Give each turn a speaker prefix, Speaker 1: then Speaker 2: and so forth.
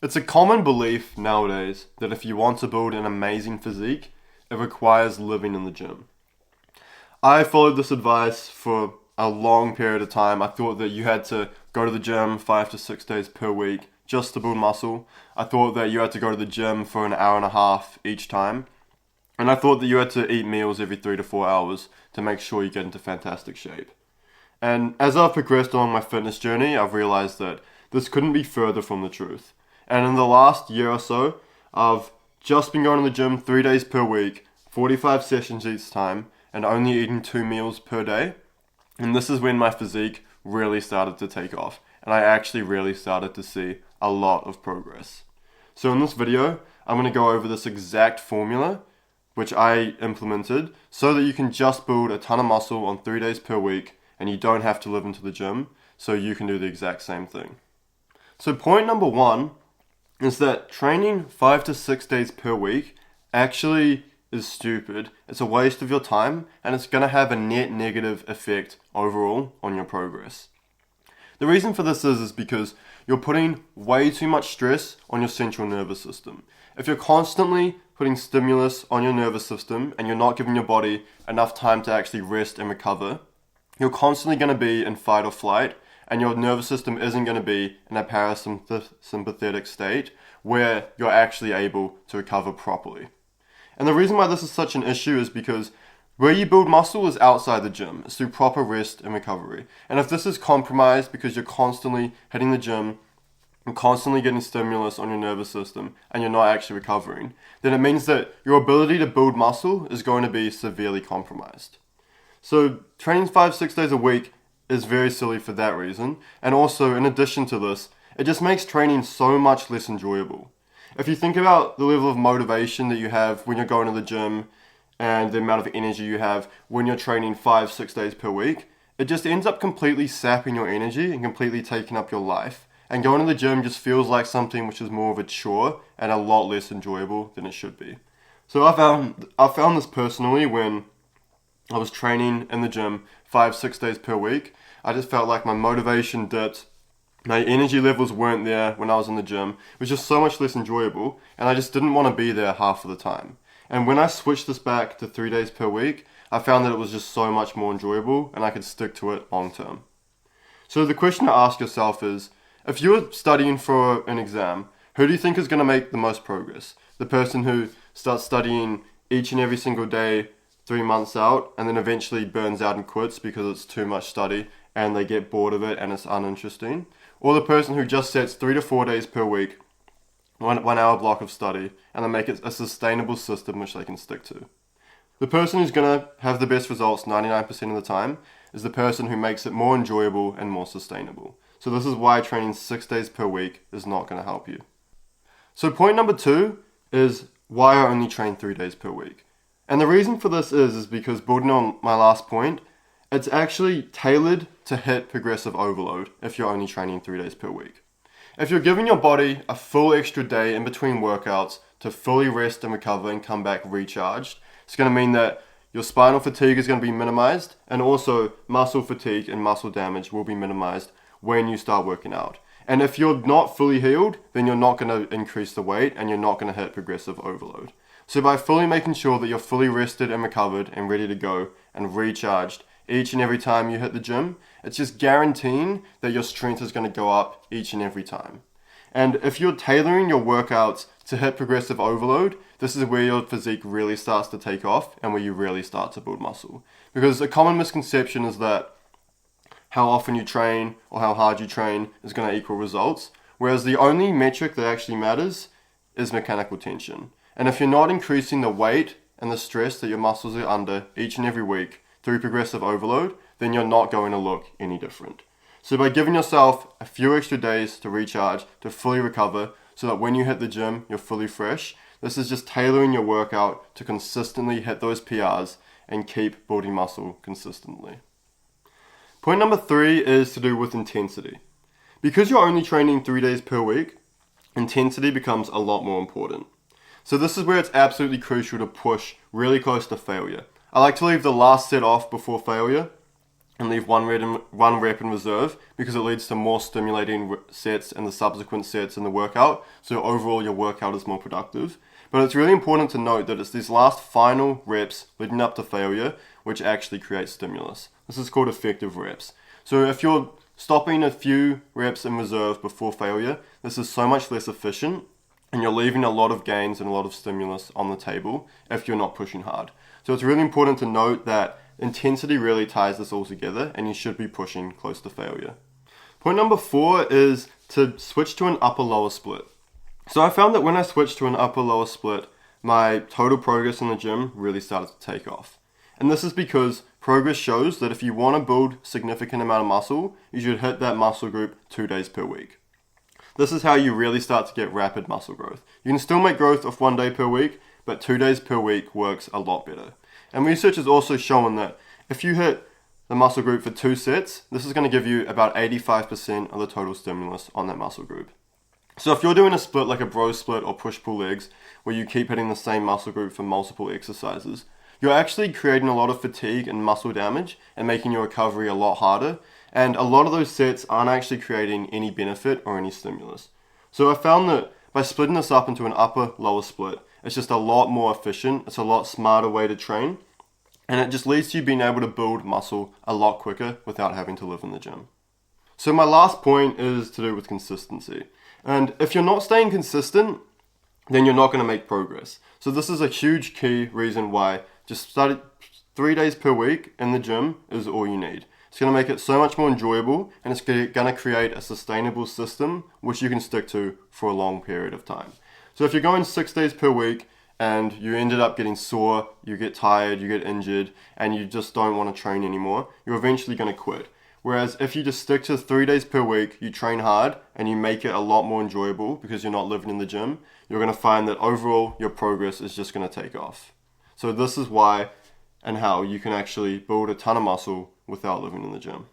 Speaker 1: It's a common belief nowadays that if you want to build an amazing physique, it requires living in the gym. I followed this advice for a long period of time. I thought that you had to go to the gym 5 to 6 days per week just to build muscle. I thought that you had to go to the gym for an hour and a half each time. And I thought that you had to eat meals every 3 to 4 hours to make sure you get into fantastic shape. And as I've progressed along my fitness journey, I've realized that this couldn't be further from the truth. And in the last year or so, I've just been going to the gym 3 days per week, 45 sessions each time, and only eating 2 meals per day. And this is when my physique really started to take off. And I actually really started to see a lot of progress. So in this video, I'm going to go over this exact formula, which I implemented, so that you can just build a ton of muscle on 3 days per week, and you don't have to live into the gym, so you can do the exact same thing. So point number one is that training 5 to 6 days per week actually is stupid. It's a waste of your time, and it's going to have a net negative effect overall on your progress. The reason for this is because you're putting way too much stress on your central nervous system. If you're constantly putting stimulus on your nervous system and you're not giving your body enough time to actually rest and recover, you're constantly going to be in fight or flight, and your nervous system isn't going to be in a parasympathetic state where you're actually able to recover properly. And the reason why this is such an issue is because where you build muscle is outside the gym. It's through proper rest and recovery. And if this is compromised because you're constantly hitting the gym and constantly getting stimulus on your nervous system and you're not actually recovering, then it means that your ability to build muscle is going to be severely compromised. So training 5-6 days a week is very silly for that reason. And also, in addition to this, it just makes training so much less enjoyable. If you think about the level of motivation that you have when you're going to the gym and the amount of energy you have when you're training 5-6 days per week, it just ends up completely sapping your energy and completely taking up your life. And going to the gym just feels like something which is more of a chore and a lot less enjoyable than it should be. So I found this personally when I was training in the gym 5-6 days per week. I just felt like my motivation dipped. My energy levels weren't there when I was in the gym. It was just so much less enjoyable, and I just didn't want to be there half of the time. And when I switched this back to 3 days per week, I found that it was just so much more enjoyable, and I could stick to it long term. So the question to ask yourself is, if you're studying for an exam, who do you think is going to make the most progress? The person who starts studying each and every single day 3 months out, and then eventually burns out and quits because it's too much study and they get bored of it and it's uninteresting? Or the person who just sets 3 to 4 days per week, 1 hour block of study, and they make it a sustainable system which they can stick to? The person who's going to have the best results 99% of the time is the person who makes it more enjoyable and more sustainable. So this is why training 6 days per week is not going to help you. So point number 2 is why I only train 3 days per week. And the reason for this is because, building on my last point, it's actually tailored to hit progressive overload if you're only training 3 days per week. If you're giving your body a full extra day in between workouts to fully rest and recover and come back recharged, it's going to mean that your spinal fatigue is going to be minimized, and also muscle fatigue and muscle damage will be minimized when you start working out. And if you're not fully healed, then you're not going to increase the weight and you're not going to hit progressive overload. So by fully making sure that you're fully rested and recovered and ready to go and recharged each and every time you hit the gym, it's just guaranteeing that your strength is going to go up each and every time. And if you're tailoring your workouts to hit progressive overload, this is where your physique really starts to take off and where you really start to build muscle. Because a common misconception is that how often you train or how hard you train is going to equal results, whereas the only metric that actually matters is mechanical tension. And if you're not increasing the weight and the stress that your muscles are under each and every week through progressive overload, then you're not going to look any different. So by giving yourself a few extra days to recharge, to fully recover, so that when you hit the gym, you're fully fresh, this is just tailoring your workout to consistently hit those PRs and keep building muscle consistently. Point number 3 is to do with intensity. Because you're only training 3 days per week, intensity becomes a lot more important. So this is where it's absolutely crucial to push really close to failure. I like to leave the last set off before failure, and leave one rep in reserve, because it leads to more stimulating sets and the subsequent sets in the workout. So overall, your workout is more productive. But it's really important to note that it's these last final reps leading up to failure which actually create stimulus. This is called effective reps. So if you're stopping a few reps in reserve before failure, this is so much less efficient, and you're leaving a lot of gains and a lot of stimulus on the table if you're not pushing hard. So it's really important to note that intensity really ties this all together, and you should be pushing close to failure. Point number 4 is to switch to an upper-lower split. So I found that when I switched to an upper-lower split, my total progress in the gym really started to take off. And this is because progress shows that if you want to build a significant amount of muscle, you should hit that muscle group 2 days per week. This is how you really start to get rapid muscle growth. You can still make growth off 1 day per week, but 2 days per week works a lot better. And research has also shown that if you hit the muscle group for 2 sets, this is going to give you about 85% of the total stimulus on that muscle group. So if you're doing a split like a bro split or push-pull legs, where you keep hitting the same muscle group for multiple exercises, you're actually creating a lot of fatigue and muscle damage and making your recovery a lot harder. And a lot of those sets aren't actually creating any benefit or any stimulus. So I found that by splitting this up into an upper-lower split, it's just a lot more efficient, it's a lot smarter way to train, and it just leads to you being able to build muscle a lot quicker without having to live in the gym. So my last point is to do with consistency. And if you're not staying consistent, then you're not going to make progress. So this is a huge key reason why just starting 3 days per week in the gym is all you need. It's going to make it so much more enjoyable, and it's going to create a sustainable system which you can stick to for a long period of time. So if you're going 6 days per week and you ended up getting sore, you get tired, you get injured, and you just don't want to train anymore, you're eventually going to quit. Whereas if you just stick to 3 days per week, you train hard, and you make it a lot more enjoyable because you're not living in the gym, you're going to find that overall your progress is just going to take off. So this is why and how you can actually build a ton of muscle without living in the gym.